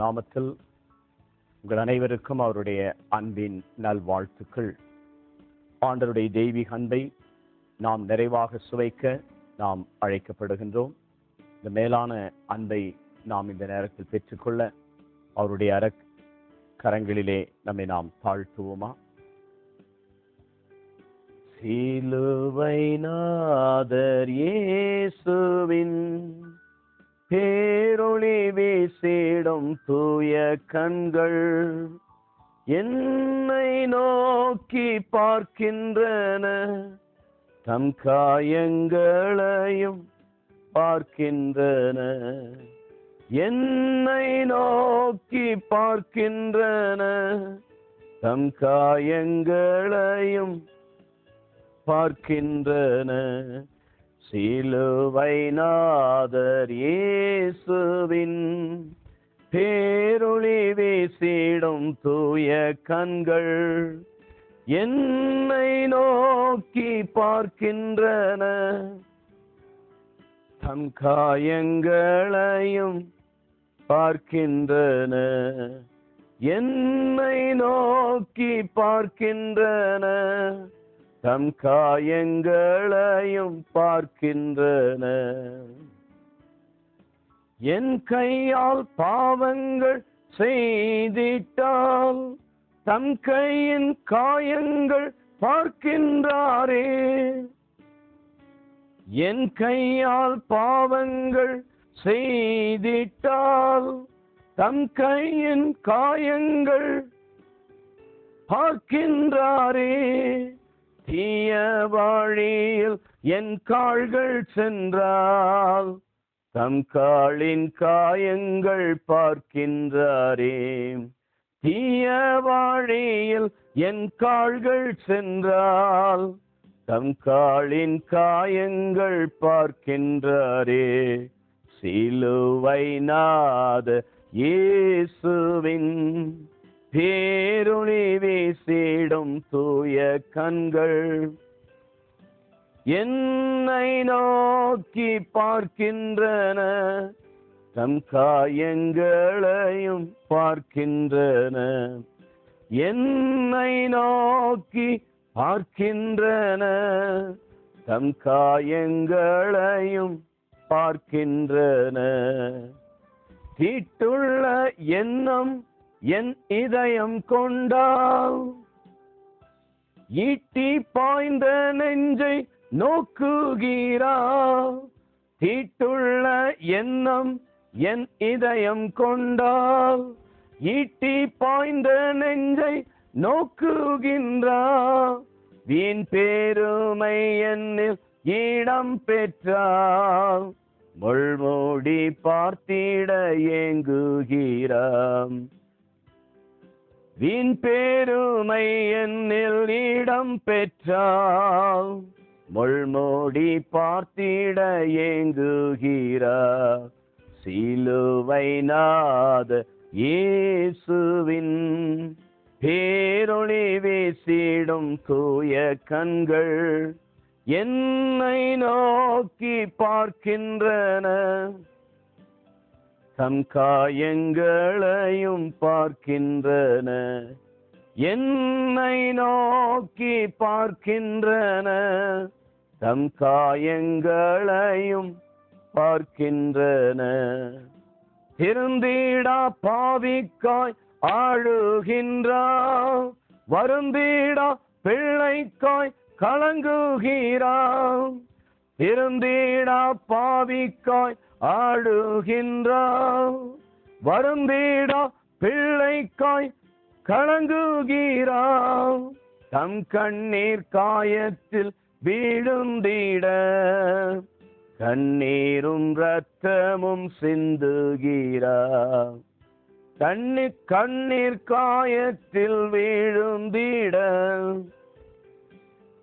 நாமத்தில் உங்கள் அனைவருக்கும் அவருடைய அன்பின் நல்வாழ்த்துக்கள். ஆண்டவருடைய தெய்வீக அன்பை நாம் நிறைவாக சுவைக்க நாம் அழைக்கப்படுகின்றோம். இந்த மேலான அன்பை நாம் இந்த நேரத்தில் பெற்றுக்கொள்ள அவருடைய கரங்களிலே நம்மை நாம் தாழ்த்துவோமா? சிலுவை நாதர் இயேசுவின் பேரொளி வீசிடும் தூய கண்கள் என்னை நோக்கி பார்க்கின்றன, தம் காயங்களையும் பார்க்கின்றன. என்னை நோக்கி பார்க்கின்றன, தம் காயங்களையும் பார்க்கின்றன. சிலுவை நாதர் இயேசுவின் பேரொளி வீசிடும் தூய கண்கள் என்னை நோக்கி பார்க்கின்றன, தம் காயங்களையும் பார்க்கின்றன. என்னை நோக்கி பார்க்கின்றன, தம் காயங்களையும் பார்க்கின்றன. என் கையால் பாவங்கள் செய்திட்டால் தம் கையின் காயங்கள் பார்க்கின்றாரே. என் கையால் பாவங்கள் செய்திட்டால் தம் கையின் காயங்கள் பார்க்கின்றாரே. தீய வழியில் என் கால்கள் சென்றால் தம் காலின் காயங்கள் பார்க்கின்றாரே. தீய வழியில் என் கால்கள் சென்றால் தம் காலின் காயங்கள் பார்க்கின்றாரே. சிலுவை நாதர் இயேசுவின் பேரொளி வீசிடும் தூய கண்கள் என்னை நோக்கி பார்க்கின்றன, தம் காயங்களையும் பார்க்கின்றன. என்னை நோக்கி பார்க்கின்றன, தம் காயங்களையும் பார்க்கின்றன. தீட்டுள்ள எண்ணம் என் இதயம் கொண்டால் ஈட்டி பாய்ந்த நெஞ்சை நோக்குகிறார். தீட்டுள்ள எண்ணம் என் இதயம் கொண்டால் ஈட்டி பாய்ந்த நெஞ்சை நோக்குகின்றார். வீண் பெருமை என்னில் இடம் பெற்றால் முள்மூடி பார்த்திட ஏங்குகிறார். வீண் பெருமை என்னில் இடம் பெற்றால் முள்மூடி பார்த்திட ஏங்குகிறார். சிலுவை நாதர் இயேசுவின் பேரொளி வீசிடும் தூய கண்கள் என்னை நோக்கி பார்க்கின்றன, தம் காயங்களையும் பார்க்கின்றன. என்னை நோக்கி பார்க்கின்றன, தம் காயங்களையும் பார்க்கின்றன. திருந்திடா பாவிக்காய் ஆழுகின்றார், வருந்திடா பிள்ளைக்காய் கலங்குகிறார். திருந்திடா பாவிக்காய் ஆடுகின்றார், வருந்திடா பிள்ளைக்காய் கலங்குகிறார். தம் கண்ணீர் காயத்தில் வீழுந்திட கண்ணீரும் இரத்தமும் சிந்துகிறார். கண்ணீர் காயத்தில் வீழுந்திட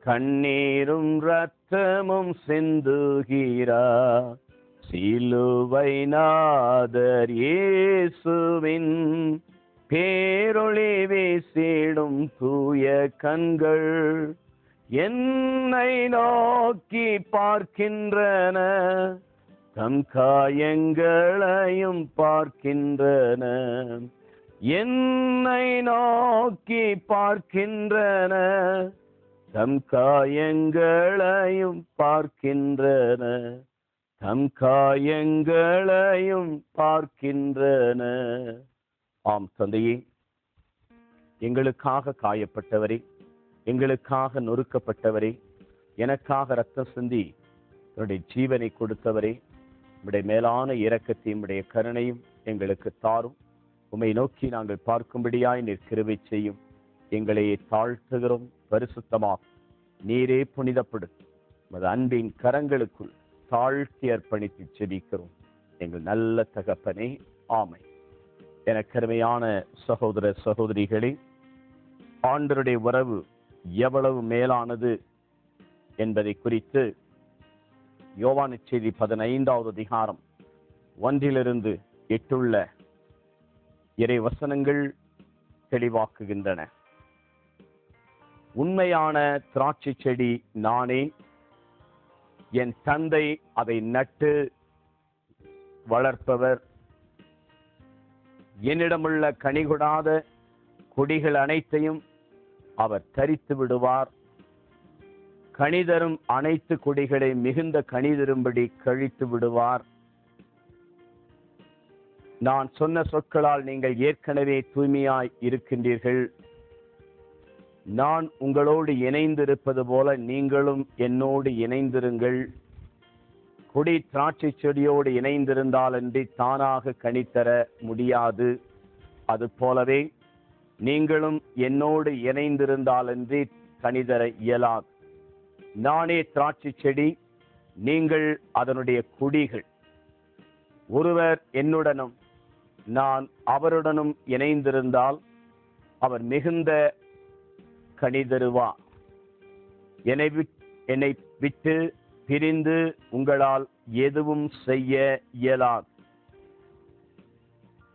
கண்ணீரும் இரத்தமும் சிந்துகிறார். சிலுவை நாதர் இயேசுவின் பேரொளி வீசிடும் தூய கண்கள் என்னை நோக்கி பார்க்கின்றன, தம் காயங்களையும் பார்க்கின்றன, என்னை நோக்கி பார்க்கின்றன, தம் காயங்களையும் பார்க்கின்றன, தம் காயங்களையும் பார்க்கின்றன. ஆம் தந்தையே, எங்களுக்காக காயப்பட்டவரே, எங்களுக்காக நொறுக்கப்பட்டவரே, எனக்காக ரத்தம் சிந்தி என்னுடைய ஜீவனை கொடுத்தவரே, உம்முடைய மேலான இரக்கத்தையும் உம்முடைய கருணையும் எங்களுக்கு தாரும். உம்மை நோக்கி நாங்கள் பார்க்கும்படியாய் நீர் கிருபை செய்யும். எங்களை தாழ்த்துகிறோம், பரிசுத்தமாக நீரே புனிதப்படும் உமது அன்பின் கரங்களுக்குள் தாழ்த்தி அர்ப்பணித்து செபிக்கிறோம் எங்கள் நல்ல தகப்பனே, ஆமை. எனக்கு அருமையான சகோதர சகோதரிகளே, ஆண்டவருடைய உறவு எவ்வளவு மேலானது என்பதை குறித்து யோவான் செய்தி 15வது அதிகாரம் 1-8 இறை வசனங்கள் தெளிவாக்குகின்றன. உண்மையான திராட்சை செடி நானே, என் தந்தை அதை நட்டு வளர்ப்பவர். என்னிடமுள்ள கனிகொடாத கொடிகள் அனைத்தையும் அவர் தரித்து விடுவார். கனிதரும் அனைத்து கொடிகளை மிகுந்த கனிதரும்படி கழித்து விடுவார். நான் சொன்ன சொற்களால் நீங்கள் ஏற்கனவே தூய்மையாய் இருக்கின்றீர்கள். நான் உங்களோடு இணைந்திருப்பது போல நீங்களும் என்னோடு இணைந்திருங்கள். கொடி திராட்சை செடியோடு இணைந்திருந்தாலன்றி தானாக கனிதர முடியாது. அது போலவே நீங்களும் என்னோடு இணைந்திருந்தாலன்றி கனிதர இயலாது. நானே திராட்சை செடி, நீங்கள் அதனுடைய கொடிகள். ஒருவர் என்னுடனும் நான் அவருடனும் இணைந்திருந்தால் அவர் மிகுந்த கனிதருவார். என்னை விட்டு பிரிந்து உங்களால் எதுவும் செய்ய இயலாது.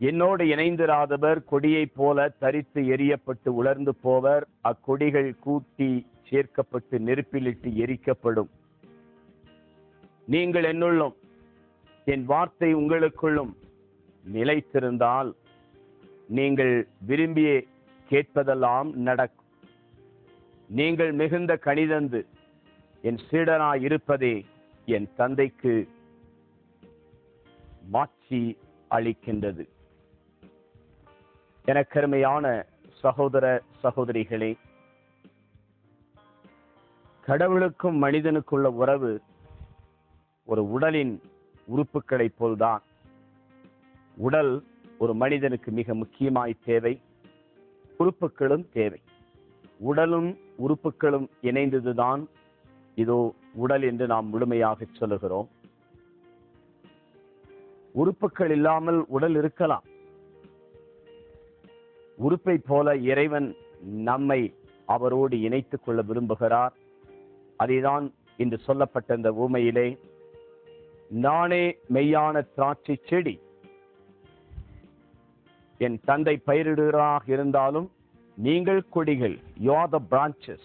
என்னோடு இணைந்திராதவர் கொடியைப் போல தரித்து எரியப்பட்டு உலர்ந்து போவர். அக்கொடிகள் கூட்டி சேர்க்கப்பட்டு நெருப்பிலிட்டு எரிக்கப்படும். நீங்கள் என்னுள்ளும் என் வார்த்தை உங்களுக்குள்ளும் நிலைத்திருந்தால் நீங்கள் விரும்பிய கேட்பதெல்லாம் நடக்கும். நீங்கள் மிகுந்த கனிதந்து என் சீடனாய் இருப்பதே என் தந்தைக்கு மாட்சி அளிக்கின்றது. எனக்கருமையான சகோதர சகோதரிகளே, கடவுளுக்கும் மனிதனுக்குள்ள உறவு ஒரு உடலின் உறுப்புகளை போல்தான். உடல் ஒரு மனிதனுக்கு மிக முக்கியமாய் தேவை, உறுப்புகளும் தேவை. உடலும் உறுப்புகளும் இணைந்ததுதான் இதோ உடல் என்று நாம் முழுமையாக சொல்லுகிறோம். உறுப்புகள் இல்லாமல் உடல் இருக்கலாம். உறுப்பை போல இறைவன் நம்மை அவரோடு இணைத்துக் கொள்ள விரும்புகிறார். அதைதான் இன்று சொல்லப்பட்ட இந்த ஊமையிலே, நானே மெய்யான திராட்சை செடி, என் தந்தை பயிரிடுகிறாக இருந்தாலும் நீங்கள் கொடிகள். You are the branches.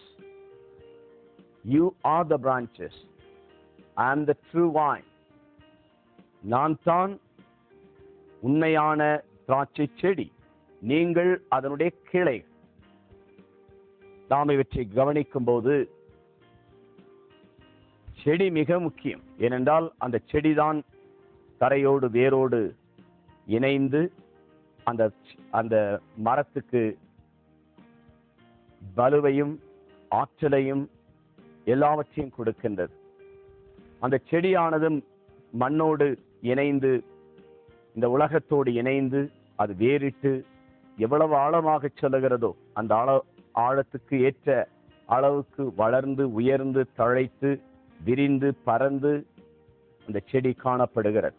You are the branches. I am the true vine. நான் தான் உண்மையான திராட்சை செடி, நீங்கள் அதனுடைய கிளை. நாம் இவற்றை கவனிக்கும் போது செடி மிக முக்கியம். ஏனென்றால் அந்த செடிதான் தரையோடு வேரோடு இணைந்து அந்த மரத்துக்கு வலுவையும் ஆற்றலையும் எல்லாவற்றையும் கொடுக்கின்றது. அந்த செடியானதும் மண்ணோடு இணைந்து இந்த உலகத்தோடு இணைந்து அது வேறிட்டு எவ்வளவு ஆழமாக செல்லுகிறதோ அந்த ஆழத்துக்கு ஏற்ற அளவுக்கு வளர்ந்து உயர்ந்து தழைத்து விரிந்து பறந்து அந்த செடி காணப்படுகிறது.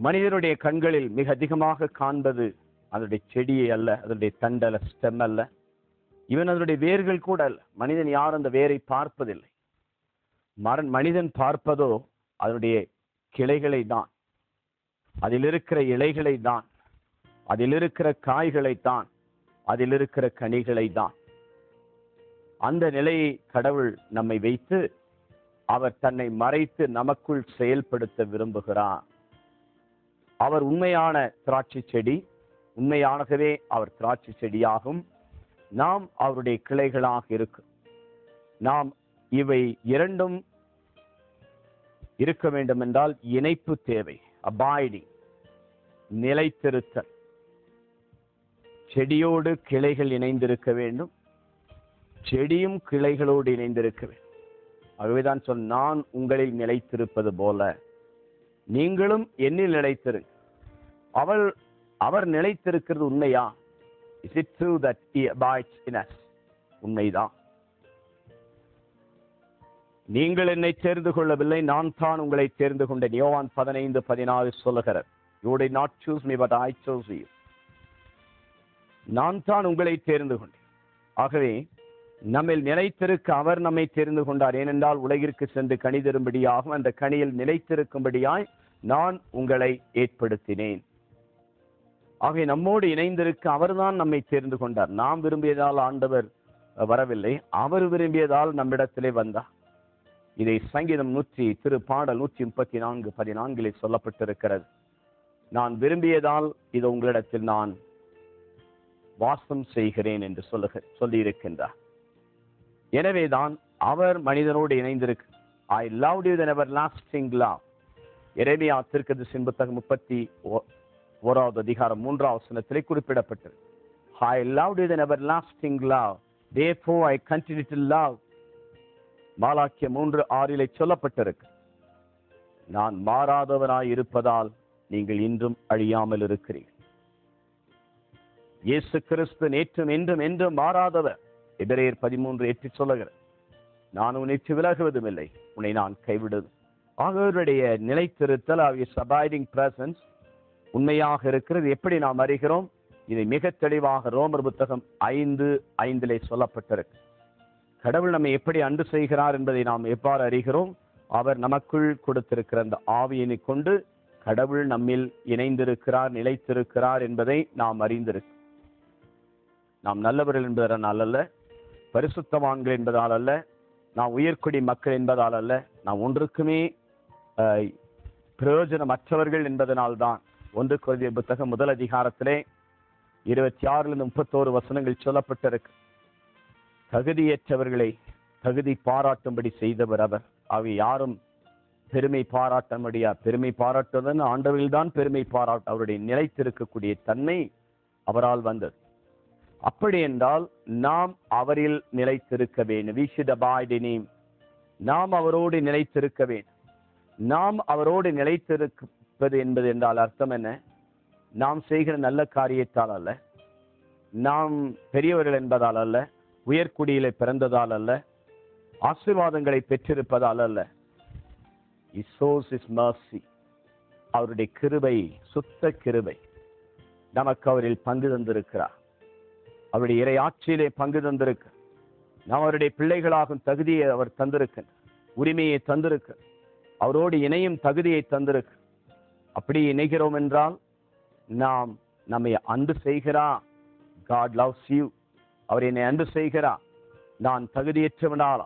மனிதனுடைய கண்களில் மிக அதிகமாக காண்பது அதனுடைய செடியை அல்ல, அதனுடைய தண்டல்ல, ஸ்டெம் அல்ல, இவன் அதனுடைய வேர்கள் கூட அல்ல. மனிதன் யாரும் அந்த வேரை பார்ப்பதில்லை. மனிதன் பார்ப்பதோ அதனுடைய கிளைகளை தான், அதில் இருக்கிற இலைகளை தான், அதில் இருக்கிற காய்களை தான், அதில் இருக்கிற கனிகளை தான். அந்த நிலையை கடவுள் நம்மை வைத்து அவர் தன்னை மறைத்து நமக்குள் செயல்படுத்த விரும்புகிறார். அவர் உண்மையான திராட்சை செடி, உண்மையாகவே அவர் திராட்சை செடியாகும். நாம் அவருடைய கிளைகளாக இருக்கும். நாம் இவை இரண்டும் இருக்க வேண்டும் என்றால் இணைப்பு தேவை. அபாய்டிங், நிலைத்திருத்தல். செடியோடு கிளைகள் இணைந்திருக்க வேண்டும், செடியும் கிளைகளோடு இணைந்திருக்க வேண்டும். ஆகவேதான் நான் உங்களில் நிலைத்திருப்பது போல நீங்களும் என்னில் நிலைத்திருங்க. அவர் நிலைத்திருக்கிறது உண்மையா? Is it true that he abides in us? உண்மைதான். நீங்கள் என்னை தேர்ந்து கொள்ளவில்லை, நான் தான் உங்களை தேர்ந்து கொண்டேன். யோவான் 15:14 சொல்லுகிறார். You did not choose me, but I chose you. நான் தான் உங்களை தேர்ந்து கொண்டேன். ஆகவே நம்மில் நிலைத்திருக்க அவர் நம்மை தெரிந்து கொண்டார். ஏனென்றால் உலகிற்கு சென்று கனி தரும்படியாகவும் அந்த கனியில் நிலைத்திருக்கும்படியாய் நான் உங்களை ஏற்படுத்தினேன். ஆகவே நம்மோடு இணைந்திருக்க அவர்தான் நம்மை தெரிந்து கொண்டார். நாம் விரும்பியதால் ஆண்டவர் வரவில்லை, அவர் விரும்பியதால் நம்மிடத்திலே வந்தார். இதை சங்கீதம் திருப்பாடல் 134:14 சொல்லப்பட்டிருக்கிறது. நான் விரும்பியதால் இது உங்களிடத்தில் நான் வாசம் செய்கிறேன் என்று சொல்லியிருக்கின்றார். எனவேதான் அவர் மனிதனோடு இணைந்திருக்கு. I loved you with an everlasting love. எரேமியா தீர்க்கதரிசியின் புத்தகம் 31:3 குறிப்பிடப்பட்டது. I loved you with an everlasting love. Therefore I continue to love. மாலாக்கியம் 3:6 சொல்லப்பட்டிருக்கு. நான் மாறாதவனாய் இருப்பதால் நீங்கள் இன்றும் அழியாமல் இருக்கிறீர்கள். இயேசு கிறிஸ்து நேற்றும் என்றும் என்றும் மாறாதவர். எபிரேயர் 13:8 சொல்லுகிறார். நான் உன்னை விலகுவதும் இல்லை, உன்னை நான் கைவிடுவதும். அவருடைய நிலைத்திருத்தல், abiding presence உண்மையாக இருக்கிறது. எப்படி நாம் அறிகிறோம்? இதை மிக தெளிவாக ரோமர் புத்தகம் 5:5 சொல்லப்பட்டிருக்கு. கடவுள் நம்மை எப்படி அன்பு செய்கிறார் என்பதை நாம் எவ்வாறு அறிகிறோம்? அவர் நமக்குள் கொடுத்திருக்கிற அந்த ஆவியினை கொண்டு கடவுள் நம்மில் இணைந்திருக்கிறார், நிலைத்திருக்கிறார் என்பதை நாம் அறிந்திருக்கிறோம். நாம் நல்லவர்கள் என்பதனால் அல்ல, பரிசுத்தவான்கள் என்பதால் அல்ல, நாம் உயர்குடி மக்கள் என்பதால் அல்ல, நாம் ஒன்றுக்குமே பிரயோஜனமற்றவர்கள் என்பதனால்தான். 1 கொரிந்தியர் புத்தகம் 1 26-31 வசனங்கள் சொல்லப்பட்டிருக்கு. தகுதியற்றவர்களை தகுதி பாராட்டும்படி செய்தவர் அவர். அவை யாரும் பெருமை பாராட்ட முடியாது. பெருமை பாராட்டுவதன் ஆண்டவரில் தான் பெருமை பாராட்டு. அவருடைய நிலைத்திருக்கக்கூடிய தன்மை அவரால் வந்தது. அப்படி என்றால் நாம் அவரில் நிலைத்திருக்க வேண்டும். We should abide in him. நாம் அவரோடு நிலைத்திருக்க வேண்டும். நாம் அவரோடு நிலைத்திருப்பது என்பது என்றால் அர்த்தம் என்ன? நாம் செய்கிற நல்ல காரியத்தால் அல்ல, நாம் பெரியவர்கள் என்பதால் அல்ல, உயர்குடியிலே பிறந்ததால் அல்ல, ஆசீர்வாதங்களை பெற்றிருப்பதால் அல்ல. He shows his mercy. அவருடைய கிருபை, சுத்த கிருபை நமக்கு அவரில் பங்கு தந்திருக்கிறார். அவருடைய இறை ஆட்சியிலே பங்கு தந்திருக்க, நாம் அவருடைய பிள்ளைகளாகும் தகுதியை அவர் தந்திருக்க, உரிமையை தந்திருக்க, அவரோடு இணையும் தகுதியை தந்திருக்க. அப்படி இணைகிறோம் என்றால் நாம் நம்மை அன்பு செய்கிறார். God loves you. அவர் என்னை அன்பு செய்கிறார். நான் தகுதியற்றவனால,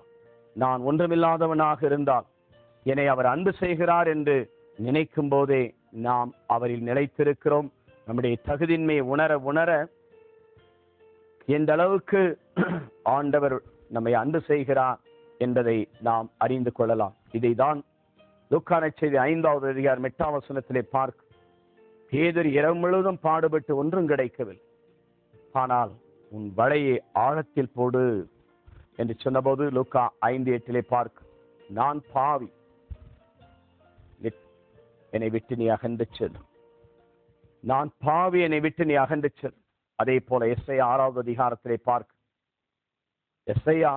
நான் ஒன்றுமில்லாதவனாக இருந்தால் என்னை அவர் அன்பு செய்கிறார் என்று நினைக்கும் போதே நாம் அவரில் நிலைத்திருக்கிறோம். நம்முடைய தகுதியின்மை உணர உணர எந்த அளவுக்கு ஆண்டவர் நம்மை அன்பு செய்கிறார் என்பதை நாம் அறிந்து கொள்ளலாம். இதைதான் லூக்கா நற்செய்தி 5:8 பார்க்க, பேதுரு இரவு முழுவதும் பாடுபட்டு ஒன்றும் கிடைக்கவில்லை, ஆனால் உன் வலையை ஆழத்தில் போடு என்று சொன்னபோது லூக்கா 5:8 பார்க்க, நான் பாவி, என்னை விட்டு நீ அகன்று செல். நான் பாவி, என்னை விட்டு நீ அகன்று செல். அதே போல எஸ்ஐயா 6 பார்க்க, எஸ்ஐயா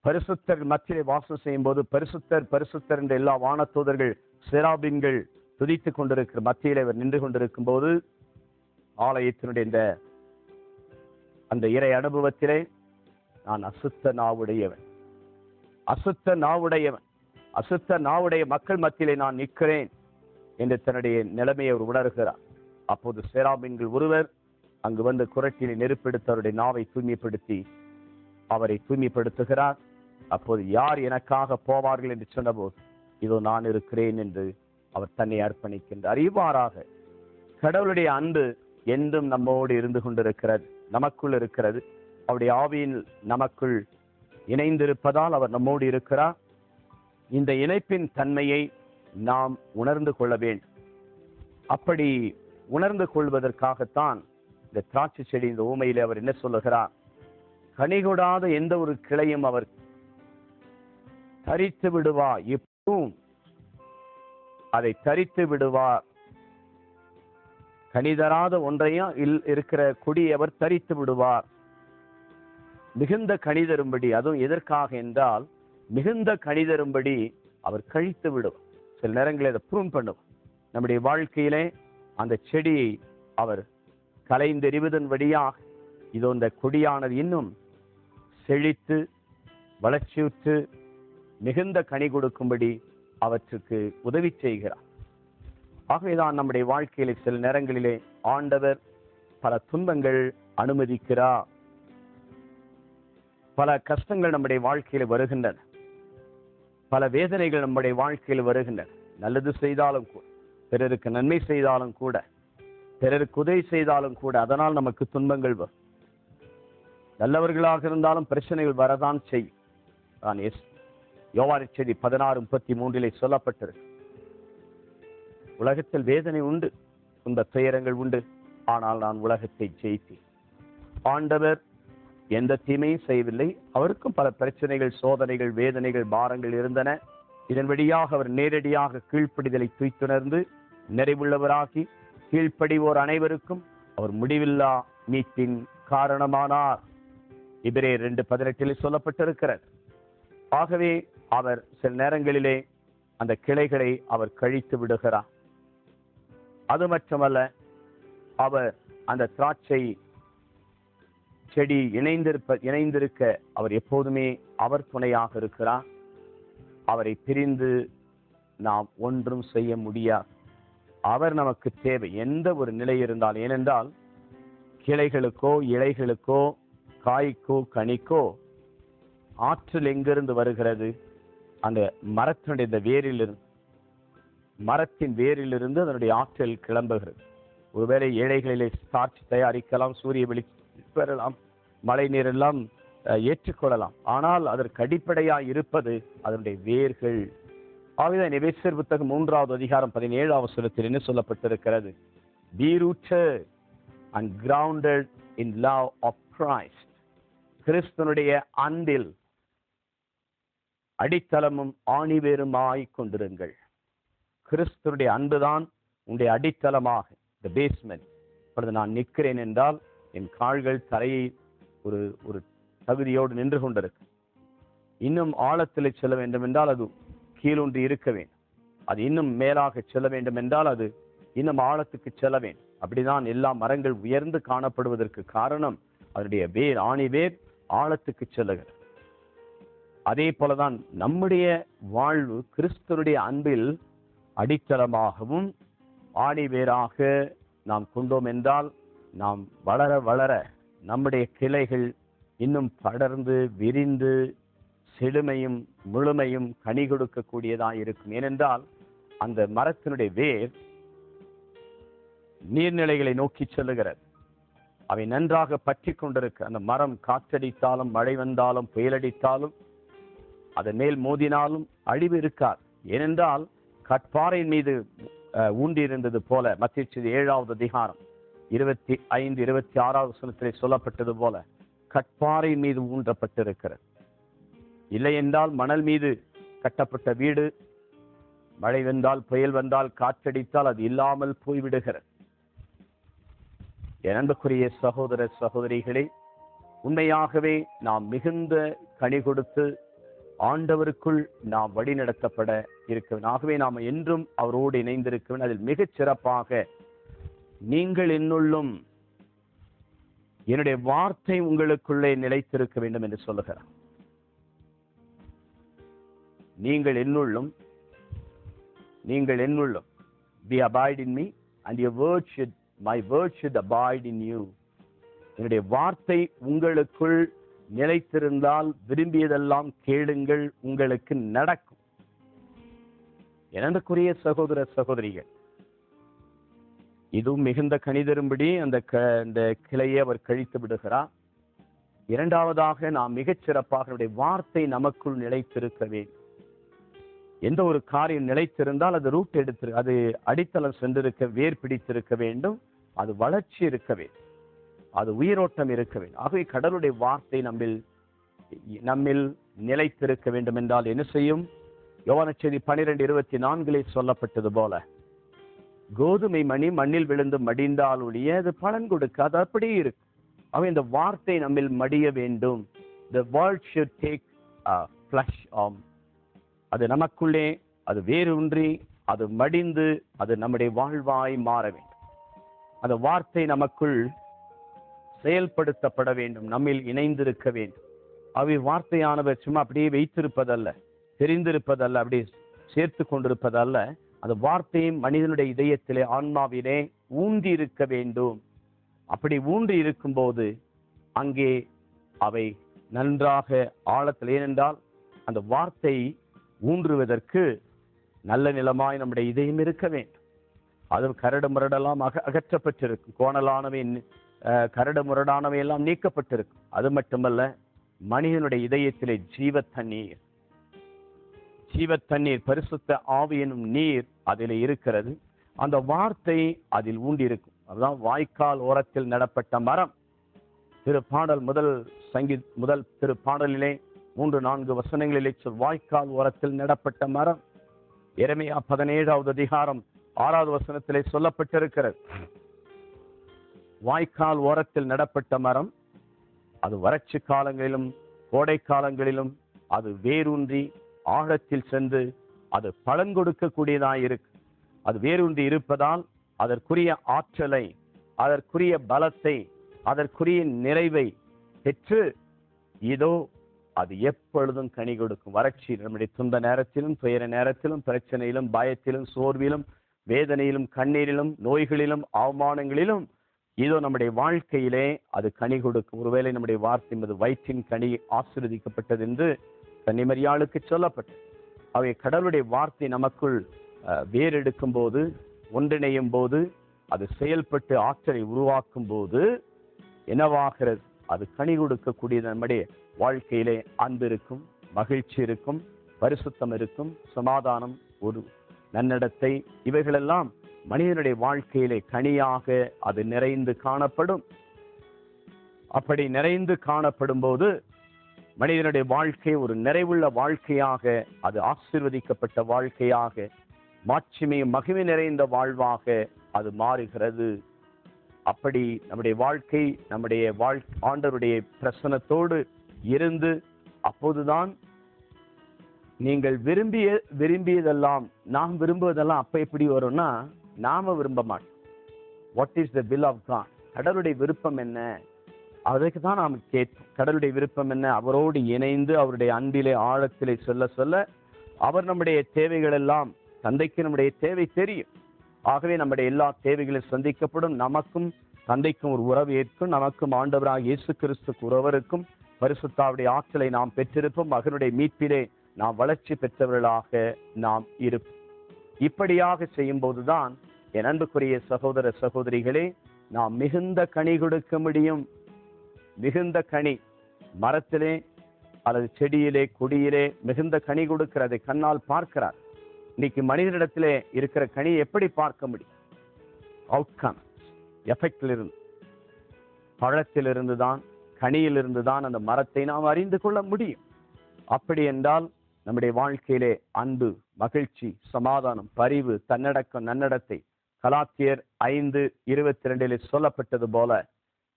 பரிசுத்தர் மத்தியிலே வாசம் செய்யும் போது பரிசுத்தர் பரிசுத்தர் என்ற எல்லா வானதூதர்கள் செராபீன்கள் துதித்துக் கொண்டிருக்கிற மத்தியிலே அவர் நின்று கொண்டிருக்கும் போது ஆலயத்தினுடைய இந்த அந்த இறை அனுபவத்திலே நான் அசுத்த நாவுடையவன், அசுத்த நாவுடையவன், அசுத்த நாவுடைய மக்கள் மத்தியிலே நான் நிற்கிறேன் என்று தன்னுடைய நிலைமையை அவர் உணர்கிறார். அப்போது சேராபீன்கள் ஒருவர் அங்கு வந்து குரட்டினை நெருப்பெடுத்து அவருடைய நாவை தூய்மைப்படுத்தி அவரை தூய்மைப்படுத்துகிறார். அப்போது யார் எனக்காக போவார்கள் என்று சொன்னபோது இதோ நான் இருக்கிறேன் என்று அவர் தன்னை அர்ப்பணிக்கின்றார். இவ்வாறாக கடவுளுடைய அன்பு என்றும் நம்மோடு இருந்து கொண்டிருக்கிறது, நமக்குள் இருக்கிறது. அவருடைய ஆவியின் நமக்குள் இணைந்திருப்பதால் அவர் நம்மோடு இருக்கிறார். இந்த இணைப்பின் தன்மையை நாம் உணர்ந்து கொள்ள வேண்டும். அப்படி உணர்ந்து கொள்வதற்காகத்தான் இந்த திராட்சை செடி இந்த ஊமையிலே அவர் என்ன சொல்லுகிறார்? கனிகொடாத எந்த ஒரு கிளையும் அவர் தரித்து விடுவார், எப்பவும் அதை தரித்து விடுவார். கனிதராத ஒன்றையும் இருக்கிற கொடியை அவர் தரித்து விடுவார். மிகுந்த கனிதரும்படி, அதுவும் எதற்காக என்றால் மிகுந்த கனிதரும்படி அவர் கழித்து விடுவார். சில நேரங்களில் அதை ப்ரூன் பண்ணுவார். நம்முடைய வாழ்க்கையிலே அந்த செடியை அவர் கலைந்தெறிவதன் வழியாக இதோ இந்த கொடியானது இன்னும் செழித்து வளர்ச்சியுற்று மிகுந்த கனி கொடுக்கும்படி அவற்றுக்கு உதவி செய்கிறார். ஆகவேதான் நம்முடைய வாழ்க்கையிலே சில நேரங்களிலே ஆண்டவர் பல துன்பங்கள் அனுமதிக்கிறார். பல கஷ்டங்கள் நம்முடைய வாழ்க்கையில் வருகின்றன, பல வேதனைகள் நம்முடைய வாழ்க்கையில் வருகின்றன. நல்லது செய்தாலும் கூட, பிறருக்கு நன்மை செய்தாலும் கூட, பிறருக்கு உதவி செய்தாலும் கூட அதனால் நமக்கு துன்பங்கள் வரும். நல்லவர்களாக இருந்தாலும் பிரச்சனைகள் வரதான் செய்யும். நான் யோவான் செய்தி 16:33 சொல்லப்பட்டிருக்கு. உலகத்தில் வேதனை உண்டு, துன்ப துயரங்கள் உண்டு, ஆனால் நான் உலகத்தை ஜெயித்தேன். ஆண்டவர் எந்த தீமையும் செய்யவில்லை. அவருக்கும் பல பிரச்சனைகள், சோதனைகள், வேதனைகள், பாரங்கள் இருந்தன. இதன் வழியாக அவர் நேரடியாக கீழ்ப்படிதலை துய்த்துணர்ந்து நிறைவுள்ளவராகி கீழ்ப்படிவோர் அனைவருக்கும் அவர் முடிவில்லா மீட்பின் காரணமானார். எபிரேயர் 2:18 சொல்லப்பட்டிருக்கிறது. ஆகவே அவர் சில நேரங்களிலே அந்த கிளைகளை அவர் கழித்து விடுகிறார். அது மட்டுமல்ல, அவர் அந்த திராட்சை செடி இணைந்திருக்க அவர் எப்போதுமே அவர் துணையாக இருக்கிறார். அவரை பிரிந்து நாம் ஒன்றும் செய்ய முடியாது. அவர் நமக்கு தேவை எந்த ஒரு நிலை இருந்தால். ஏனென்றால் கிளைகளுக்கோ இலைகளுக்கோ காய்க்கோ கனிக்கோ ஆற்றல் எங்கிருந்து வருகிறது? அந்த மரத்தினுடைய வேரிலிருந்து, மரத்தின் வேரிலிருந்து அதனுடைய ஆற்றல் கிளம்புகிறது. ஒருவேளை இலைகளிலே ஸ்டார்ச் தயாரிக்கலாம், சூரிய வெளி பெறலாம், மழை நீரெல்லாம் ஏற்றுக்கொள்ளலாம். ஆனால் அதற்கு அடிப்படையாக இருப்பது அதனுடைய வேர்கள். ஆகவே எபேசியர் புத்தகம் 3வது அதிகாரம் 17வது வசனத்தில் என்ன சொல்லப்பட்டிருக்கிறது? Be rooted and grounded in love of Christ. கிறிஸ்துவனுடைய அன்பில் அடித்தளமும் ஆணிவேருமாய் கொண்டிருங்கள். கிறிஸ்துவனுடைய அன்புதான் உன்னுடைய அடித்தளமாக, the basement. இப்பொழுது நான் நிற்கிறேன் என்றால் என் கால்கள் தரையை ஒரு தகுதியோடு நின்று கொண்டிருக்கு. இன்னும் ஆழத்தில் செல்ல வேண்டும் என்றால் அது கீழொன்று இருக்க வேண்டும். அது இன்னும் மேலாக செல்ல வேண்டும் என்றால் அது இன்னும் ஆழத்துக்கு செல்ல வேண்டும். அப்படிதான் எல்லா மரங்கள் உயர்ந்து காணப்படுவதற்கு காரணம் அதனுடைய வேர், ஆணி வேர் ஆழத்துக்கு செல்லுகிறது. அதே போலதான் நம்முடைய வாழ்வு கிறிஸ்துவனுடைய அன்பில் அடித்தளமாகவும் ஆணி வேராக நாம் கொண்டோம் என்றால் நாம் வளர வளர நம்முடைய கிளைகள் இன்னும் படர்ந்து விரிந்து செழுமையும் முழுமையும் கனி கொடுக்கக்கூடியதாக இருக்கும். ஏனென்றால் அந்த மரத்தினுடைய வேர் நீர்நிலைகளை நோக்கி செல்லுகிறது. அவை நன்றாக பற்றி கொண்டிருக்கு. அந்த மரம் காற்றடித்தாலும், மழை வந்தாலும், புயலடித்தாலும், அதன் மேல் மோதினாலும் அழிவு இருக்காது. ஏனென்றால் கற்பாறையின் மீது ஊண்டியிருந்தது போல, மத்தேயு 7வது அதிகாரம் 25, 26வது வசனத்திலே சொல்லப்பட்டது போல கற்பாறை மீது ஊன்றப்பட்டிருக்கிறது. இல்லை என்றால் மணல் மீது கட்டப்பட்ட வீடு மழை வந்தால், புயல் வந்தால், காற்றடித்தால் அது இல்லாமல் போய்விடுகிறது. என் அன்புக்குரிய சகோதர சகோதரிகளே, உண்மையாகவே நாம் மிகுந்த கனி கொடுத்து ஆண்டவருக்குள் நாம் வழிநடத்தப்பட இருக்க. ஆகவே நாம் என்றும் அவரோடு இணைந்திருக்க. அதில் மிகச் சிறப்பாக நீங்கள் என்னுள்ளும் என்னுடைய வார்த்தை உங்களுக்குள்ளே நிலைத்திருக்க வேண்டும் என்று சொல்லுகிறார். நீங்கள் என்னுள்ளும் be abide in me and my word should abide in you. என்னுடைய வார்த்தை உங்களுக்குள் நிலைத்திருந்தால் விரும்பியதெல்லாம் கேளுங்கள், உங்களுக்கு நடக்கும். எனக்குரிய சகோதர சகோதரிகள், இதுவும் மிகுந்த கனிதரும்படி அந்த கிளையை அவர் கழித்து விடுகிறார். இரண்டாவதாக, நாம் மிகச் சிறப்பாக வார்த்தை நமக்குள் நிலைத்திருக்க வேண்டும். எந்த ஒரு காரியம் நிலைத்திருந்தால் அது ரூட் எடுத்து, அது அடித்தளம் சென்றிருக்க, வேர் பிடித்திருக்க வேண்டும், அது வளர்ச்சி இருக்க வேண்டும், அது உயிரோட்டம் இருக்க வேண்டும். ஆகவே கடவுளுடைய வார்த்தை நம்மில் நிலைத்திருக்க வேண்டும் என்றால் என்ன செய்யும்? யோவான் செய்தி 12:24 சொல்லப்பட்டது போல, கோதுமை மணி மண்ணில் விழுந்து மடிந்தால் ஒழிய அது பலன் கொடுக்க, அது அப்படியே இருக்கு. அவை இந்த வார்த்தை நம்மில் மடிய வேண்டும். The word should take flesh on. அது நமக்குள்ளே அது வேரூன்றி அது மடிந்து அது நம்முடைய வாழ்வாய் மாற வேண்டும். அந்த வார்த்தை நமக்குள் செயல்படுத்தப்பட வேண்டும், நம்மில் இணைந்திருக்க வேண்டும். அவை வார்த்தையானவர் சும்மா அப்படியே வைத்திருப்பதல்ல, தெரிந்திருப்பதல்ல, அப்படியே சேர்த்து கொண்டிருப்பதல்ல. அந்த வார்த்தையும் மனிதனுடைய இதயத்திலே, ஆன்மாவிலே ஊன்றி இருக்க வேண்டும். அப்படி ஊன்றி இருக்கும்போது அங்கே அவை நன்றாக ஆழத்தில், ஏனென்றால் அந்த வார்த்தை ஊன்றுவதற்கு நல்ல நிலமாய் நம்முடைய இதயம் இருக்க வேண்டும். அது கரடு முரடெல்லாம் அகற்றப்பட்டிருக்கும், கோணலானவை கரடு முரடானவை எல்லாம் நீக்கப்பட்டிருக்கும். அது மட்டுமல்ல, மனிதனுடைய இதயத்திலே ஜீவ தண்ணீர் பரிசுத்த ஆவி எனும் நீர் அதில் இருக்கிறது. அந்த வார்த்தை அதில் ஊண்டி இருக்கும். அதுதான் வாய்க்கால் ஓரத்தில் நடப்பட்ட மரம். திருப்பாடல் முதல் திருப்பாடலிலே 3-4 வசனங்களிலே வாய்க்கால் ஓரத்தில் நடப்பட்ட மரம். எரேமியா 17வது அதிகாரம் 6வது வசனத்திலே சொல்லப்பட்டிருக்கிறது. வாய்க்கால் ஓரத்தில் நடப்பட்ட மரம், அது வறட்சி காலங்களிலும் கோடை காலங்களிலும் அது வேரூன்றி ஆழத்தில் சென்று அது பலன் கொடுக்கக்கூடியதாய் இருக்கு. அது வேரூன்றி இருப்பதால் அதற்குரிய ஆற்றலை, அதற்குரிய பலத்தை, அதற்குரிய நிறைவை பெற்று இதோ அது எப்பொழுதும் கனி கொடுக்கும். வறட்சி, நம்முடைய துன்ப நேரத்திலும், துயர நேரத்திலும், பிரச்சனையிலும், பயத்திலும், சோர்விலும், வேதனையிலும், கண்ணீரிலும், நோய்களிலும், அவமானங்களிலும் இதோ நம்முடைய வாழ்க்கையிலே அது கனி கொடுக்கும். ஒருவேளை நம்முடைய வார்த்தை அது வயிற்றின் கனி ஆசீர்வதிக்கப்பட்டது என்று கன்னிமரியாளுக்கு சொல்லப்பட்டது. அவை கடவுளுடைய வார்த்தை நமக்குள் வேறெடுக்கும் போது, ஒன்றிணையும் போது, அது செயல்பட்டு ஆற்றலை உருவாக்கும் போது என்னவாகிறது? அது கனி கொடுக்கக்கூடிய நம்முடைய வாழ்க்கையிலே அன்பு இருக்கும், மகிழ்ச்சி இருக்கும், பரிசுத்தம் இருக்கும், சமாதானம், ஒரு நன்னடத்தை, இவைகளெல்லாம் மனிதனுடைய வாழ்க்கையிலே கனியாக அது நிறைந்து காணப்படும். அப்படி நிறைந்து காணப்படும் போது மனிதனுடைய வாழ்க்கை ஒரு நிறைவுள்ள வாழ்க்கையாக, அது ஆசீர்வதிக்கப்பட்ட வாழ்க்கையாக, மாட்சிமையும் மகிமை நிறைந்த வாழ்வாக அது மாறுகிறது. அப்படி நம்முடைய வாழ்க்கை நம்முடைய ஆண்டவருடைய பிரசன்னத்தோடு இருந்து, அப்போதுதான் நீங்கள் விரும்பியதெல்லாம், நாம் விரும்புவதெல்லாம் அப்ப எப்படி வரும்னா, நாம விரும்ப மாட்டோம். What is the will of God? கடவுளுடைய விருப்பம் என்ன? அதுக்கு தான் நாம் கேட்போம். கடவுளுடைய விருப்பம் என்ன? அவரோடு இணைந்து அவருடைய அன்பிலே ஆழத்திலே சொல்ல சொல்ல அவர் நம்முடைய தேவைகள் எல்லாம், தந்தைக்கு நம்முடைய தேவை தெரியும். ஆகவே நம்முடைய எல்லா தேவைகளும் சந்திக்கப்படும். நமக்கும் தந்தைக்கும் ஒரு உறவு ஏற்கும். நமக்கும் ஆண்டவராக இயேசு கிறிஸ்துக்கு உறவருக்கும் பரிசுத்தாவுடைய ஆற்றலை நாம் பெற்றிருப்போம். மகனுடைய மீட்பிலே நாம் வளர்ச்சி பெற்றவர்களாக நாம் இருப்போம். இப்படியாக செய்யும் போதுதான் என் அன்புக்குரிய சகோதர சகோதரிகளே, நாம் மிகுந்த கனி கொடுக்க முடியும். மிகுந்த கனி, மரத்திலே அல்லது செடியிலே, கொடியிலே மிகுந்த கனி கொடுக்கிறதை கண்ணால் பார்க்கிறார். இன்னைக்கு மனிதனிடத்திலே இருக்கிற கனி எப்படி பார்க்க முடியும்? அவுட்கம், எஃபெக்டிலிருந்து, பழத்திலிருந்து தான், கனியிலிருந்து தான் அந்த மரத்தை நாம் அறிந்து கொள்ள முடியும். அப்படி என்றால் நம்முடைய வாழ்க்கையிலே அன்பு, மகிழ்ச்சி, சமாதானம், பரிவு, தன்னடக்கம், நன்னடத்தை, கலாத்தியர் 5:22 சொல்லப்பட்டது போல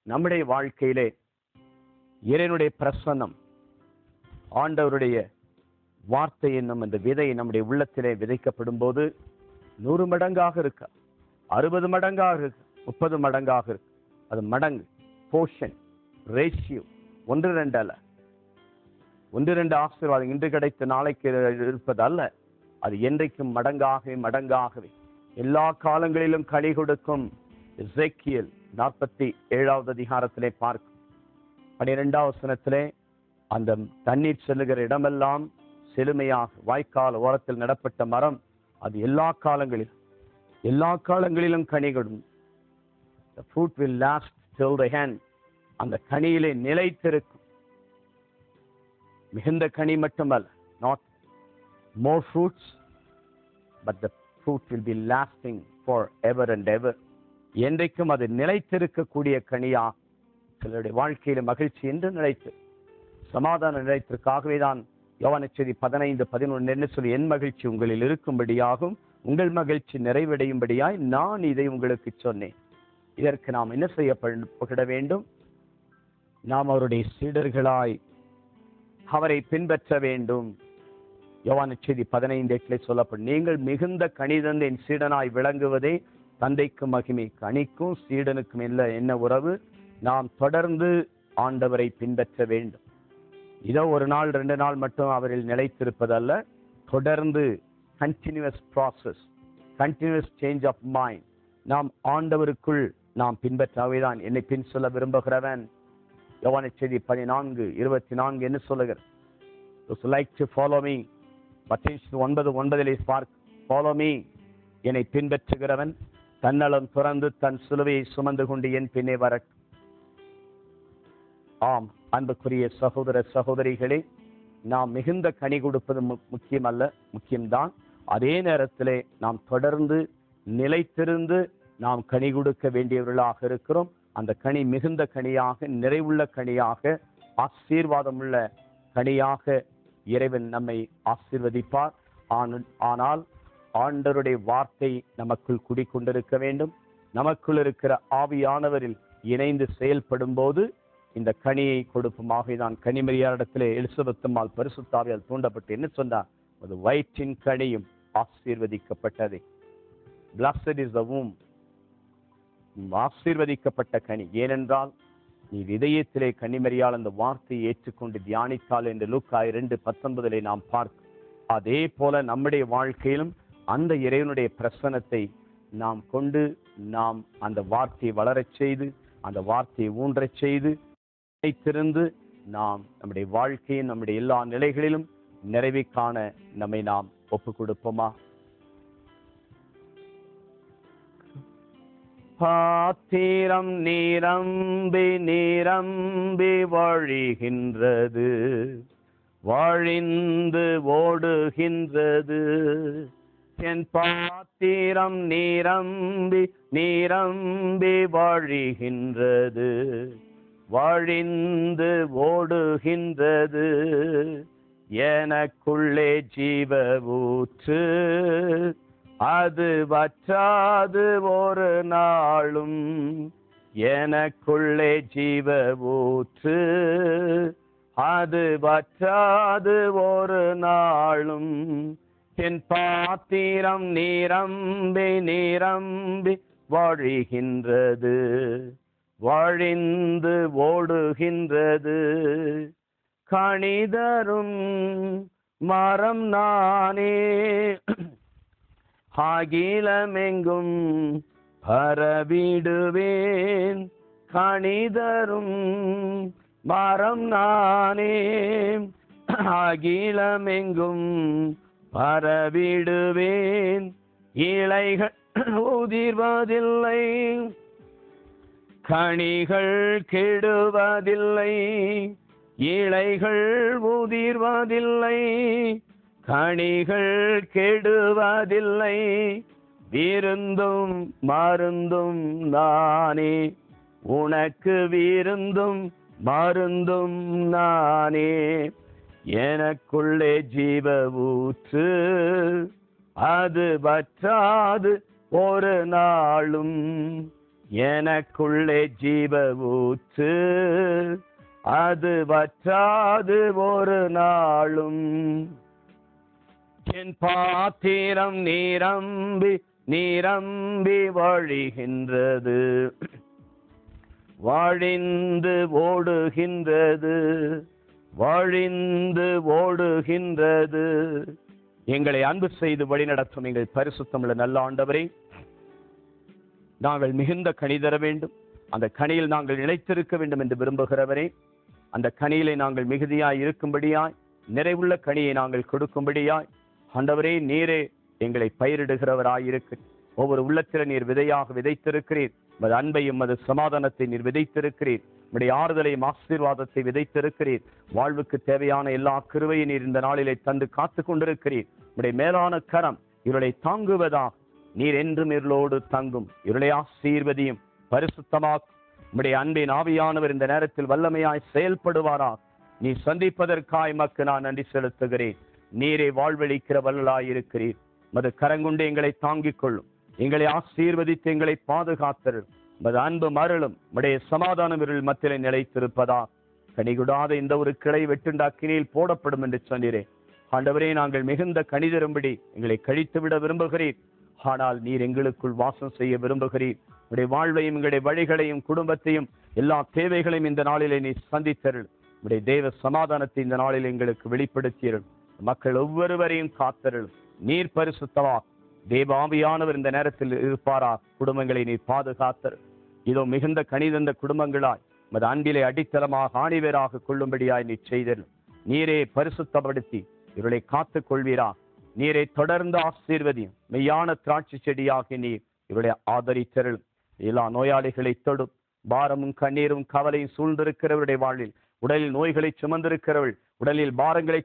நம்முடைய வாழ்க்கையிலே இறைவனுடைய பிரசன்னம், ஆண்டவருடைய வார்த்தை என்னும் அந்த விதை நம்முடைய உள்ளத்திலே விதைக்கப்படும் போது 100 மடங்காக இருக்கு, 60 மடங்காக இருக்கு, 30 மடங்காக இருக்கு. அது மடங்கு, போர்ஷன், ரேஷியோ, 1-2 அல்ல. 1-2 ஆசீர்வாதம் இன்று கிடைத்த நாளைக்கு இருப்பதல்ல. அது என்றைக்கும் மடங்காகவே மடங்காகவே எல்லா காலங்களிலும் கனி கொடுக்கும். எசேக்கியேல் 47வது அதிகாரத்திலே பார்க்கும் 12வது வசனத்திலே அந்த தண்ணீர் செல்லுகிற இடமெல்லாம் செழுமையாக வாய்க்கால் ஓரத்தில் நடப்பட்ட மரம் அது எல்லா காலங்களிலும் கனிகளும். The fruit will last till the end. அந்த கனியிலே நிலைத்திருக்கும். மிகுந்த கனி மட்டுமல்ல, not more fruits, but the fruit will be lasting forever and ever. என்றைக்கும் அது நிலைத்திருக்கக்கூடிய கனியா. சிலருடைய வாழ்க்கையில மகிழ்ச்சி என்று நிலைத்து, சமாதானம் நிலைத்திற்காகவே தான் யோவான் நற்செய்தி 15:11 என்ன சொல்லி, என் மகிழ்ச்சி உங்களில் இருக்கும்படியாகும், உங்கள் மகிழ்ச்சி நிறைவடையும்படியாய் நான் இதை உங்களுக்கு சொன்னேன். இதற்கு நாம் என்ன செய்யப்பட வேண்டும்? நாம் அவருடைய சீடர்களாய் அவரை பின்பற்ற வேண்டும். யோவான் நற்செய்தி 15:8 சொல்லப்படும், நீங்கள் மிகுந்த கனி தந்து என் சீடனாய் விளங்குவதே தந்தைக்கு மகிமை. கனிக்கும் சீடனுக்கும் என்ன உறவு? நாம் தொடர்ந்து ஆண்டவரை பின்பற்ற வேண்டும். இதோ ஒரு நாள் 2 நாள் மட்டும் அவரில் நிலைத்திருப்பதல்ல, தொடர்ந்து continuous process, continuous change of mind. நாம் ஆண்டவருக்குள் நாம் பின்பற்றாவேதான் என்னை பின் சொல்ல விரும்புகிறவன். யோவான் நற்செய்தி 14:24 என்ன சொல்லுகிறது? like to follow me, மத்தேயு 9:9 follow me, என்னை பின்பற்றுகிறவன் தன்னலம் துறந்து தன் சிலுவையை சுமந்து கொண்டு என் பின்னே வரட்டும். ஆம் அன்புக்குரிய சகோதர சகோதரிகளே, நாம் மிகுந்த கனி கொடுப்பது முக்கியமல்ல, முக்கியம்தான். அதே நேரத்திலே நாம் தொடர்ந்து நிலைத்திருந்து நாம் கனி கொடுக்க வேண்டியவர்களாக இருக்கிறோம். அந்த கனி மிகுந்த கனியாக, நிறைவுள்ள கனியாக, ஆசீர்வாதமுள்ள கனியாக இறைவன் நம்மை ஆசீர்வதிப்பார். ஆனால் ஆண்டவருடைய வார்த்தை நமக்குள் குடிக்கொண்டிருக்க வேண்டும். நமக்குள் இருக்கிற ஆவியானவரில் இணைந்து செயல்படும் போது இந்த கனியை கொடுப்போமாக. தான் கனிமரியாரிடத்திலே எலிசபெத் அம்மாள் பரிசுத்த ஆவியால் தூண்டப்பட்டு என்ன சொன்னார்? அது வயிற்றின் கனியும் ஆசீர்வதிக்கப்பட்டது. Blessed is the womb. ஆசீர்வதிக்கப்பட்ட கனி. ஏனென்றால் நீ இதயத்திலே கன்னிமரியாள் அந்த வார்த்தையை ஏற்றுக்கொண்டு தியானித்தாள் என்று லூக்கா 2:19 நாம் பார்க்கிறோம். அதே போல நம்முடைய வாழ்க்கையிலும் அந்த இறைவனுடைய பிரசன்னத்தை நாம் கொண்டு நாம் அந்த வார்த்தையை வளரச் செய்து, அந்த வார்த்தையை ஊன்றச் செய்து, நிலைத்திருந்து நாம் நம்முடைய வாழ்க்கையின் நம்முடைய எல்லா நிலைகளிலும் நிறைவை காண நம்மை நாம் ஒப்பு கொடுப்போமா? பாத்திரம் நிரம்பி நிரம்பி வழிகின்றது, வழிந்து ஓடுகின்றது. என் பாத்திரம் நிரம்பி நிரம்பி வழிகின்றது, வழிந்து ஓடுகின்றது. எனக்குள்ளே ஜீவ ஊற்று, அது வற்றாது ஒரு நாளும். எனக்குள்ளே ஜீவ ஊற்று, அது வற்றாது ஒரு நாளும். என் பாத்திரம் நிரம்பி நிரம்பி வழிகின்றது, வழிந்து ஓடுகின்றது. கனிதரும் மரம் நானே, அகிலமெங்கும் பரவிடுவேன். கனிதரும் மரம் நானே, அகிலமெங்கும் பரவிடுவேன். இலைகள் உதிர்வதில்லை, கனிகள் கெடுவதில்லை. இலைகள் உதிர்வதில்லை, கனிகள் கெடுவதில்லை. விருந்தும் மருந்தும் நானே, உனக்கு விருந்தும் மருந்தும் நானே. எனக்குள்ளே ஜீவ ஊற்று, அது வற்றாது ஒரு நாளும். எனக்குள்ளே ஜீவ ஊற்று, அது வற்றாது ஒரு நாளும். என் பாத்திரம் நிரம்பி நிரம்பி வழிகின்றது, வழிந்து ஓடுகின்றது, வழிந்து ஓடுகின்றது. எங்களை அன்பு செய்து வழிநடத்தும் எங்கள் பரிசுத்தமுள்ள நல்ல ஆண்டவரே, நாங்கள் மிகுந்த கனி தர வேண்டும், அந்த கனியில் நாங்கள் நிலைத்திருக்க வேண்டும் என்று விரும்புகிறவரே, அந்த கனியிலே நாங்கள் மிகுதியாய் இருக்கும்படியாய், நிறைவுள்ள கனியை நாங்கள் கொடுக்கும்படியாய், ஆண்டவரே நீரே எங்களை பயிரிடுகிறவராயிருக்கு. ஒவ்வொரு உள்ளத்தில நீர் விதையாக விதைத்திருக்கிறீர். உமது அன்பையும் உமது சமாதானத்தை நீர் விதைத்திருக்கிறீர். உம்முடைய ஆறுதலையும் ஆசீர்வாதத்தை விதைத்திருக்கிறீர். வாழ்வுக்கு தேவையான எல்லா கிருபையை நீர் இந்த நாளிலே தந்து காத்து கொண்டிருக்கிறீர். உம்முடைய மேலான கரம் இவர்களை தாங்குவதாக. நீர் என்றும் இருளோடு தங்கும். இவர்களை ஆசீர்வதியும், பரிசுத்தமாக்கும். உம்முடைய அன்பின் ஆவியானவர் இந்த நேரத்தில் வல்லமையாய் செயல்படுவாராக. நீ சந்திப்பதற்காய் மக்கு நான் நன்றி செலுத்துகிறேன். நீரே வாழ்வழிக்கிற வல்லலாயிருக்கிறீர். மது கரங்குண்டு எங்களை தாங்கிக் கொள்ளும். எங்களை ஆசீர்வதித்து எங்களை பாதுகாத்தருள். மது அன்பு மருளும் உடைய சமாதானம் இருள் மத்தியிலே நிலைத்திருப்பதா. கனிகுடாத இந்த ஒரு கிளை வெட்டுண்ட அக்கினியில் போடப்படும் என்று சொன்னீரே. ஆண்டவரே, நாங்கள் மிகுந்த கனி தரும்படி எங்களை கழித்து விட விரும்புகிறீர். ஆனால் நீர் எங்களுக்குள் வாசம் செய்ய விரும்புகிறீர். உடைய வாழ்வையும் எங்களுடைய வழிகளையும் குடும்பத்தையும் எல்லா தேவைகளையும் இந்த நாளிலே நீ சந்தித்தருள். உடைய தேவ சமாதானத்தை இந்த நாளில் எங்களுக்கு வெளிப்படுத்தியருள். மக்கள் ஒவ்வொருவரையும் காத்தருள். நீர் பரிசுத்தவா. தேவாவியானவர் இந்த நேரத்தில் இருப்பாரா. குடும்பங்களை நீர் பாதுகாத்தர். இதோ மிகுந்த கனிதந்த குடும்பங்களாய் மது அன்பிலே அடித்தளமாக ஆணிவேராக கொள்ளும்படியாய் நீ செய்தருள். நீரே பரிசுத்தப்படுத்தி இவர்களை காத்துக் கொள்வீரா. நீரை தொடர்ந்து ஆசீர்வதியும். மெய்யான திராட்சை செடியாகி நீர் இவர்களை ஆதரித்தருள். எல்லா நோயாளிகளை தொடும். பாரமும் கண்ணீரும் கவலையும் சூழ்ந்திருக்கிறவருடைய வாழ்வில், உடலில் நோய்களை சுமந்திருக்கிறவள், உடலில் பாரங்களை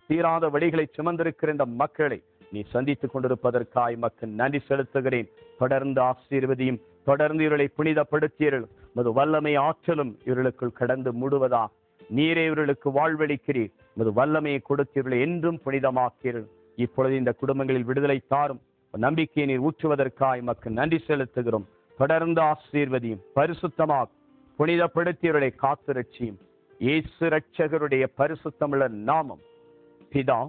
தீராத வழிகளை சுமந்திருக்கிற இந்த மக்களை நீ சந்தித்துக் கொண்டிருப்பதற்காய் மக்கள் நன்றி செலுத்துகிறேன். தொடர்ந்து ஆசீர்வதியும். தொடர்ந்து இவர்களை புனிதப்படுத்தியர்கள். மது வல்லமை ஆற்றலும் இவர்களுக்குள் கடந்து மூடுவதா. நீரே இவர்களுக்கு வாழ்வளிக்கிறீர். மது வல்லமையை கொடுத்து இவர்களை என்றும் புனிதமாக்கிறீர்கள். இப்பொழுது இந்த குடும்பங்களில் விடுதலை தாரும். நம்பிக்கையை நீர் ஊற்றுவதற்காய் மக்கள் நன்றி செலுத்துகிறோம். தொடர்ந்து ஆசீர்வதியும், பரிசுத்தமாக புனிதப்படுத்தியவர்களை காத்து ரட்சியும். இயேசு இரட்சகருடைய பரிசுத்தமுள்ள நாமம் பிதா,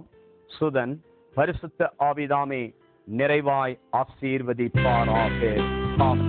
சுதன், பரிசுத்த ஆவிதாமே நிறைவாய் ஆசீர்வதிப்பாராக. ஆமென்.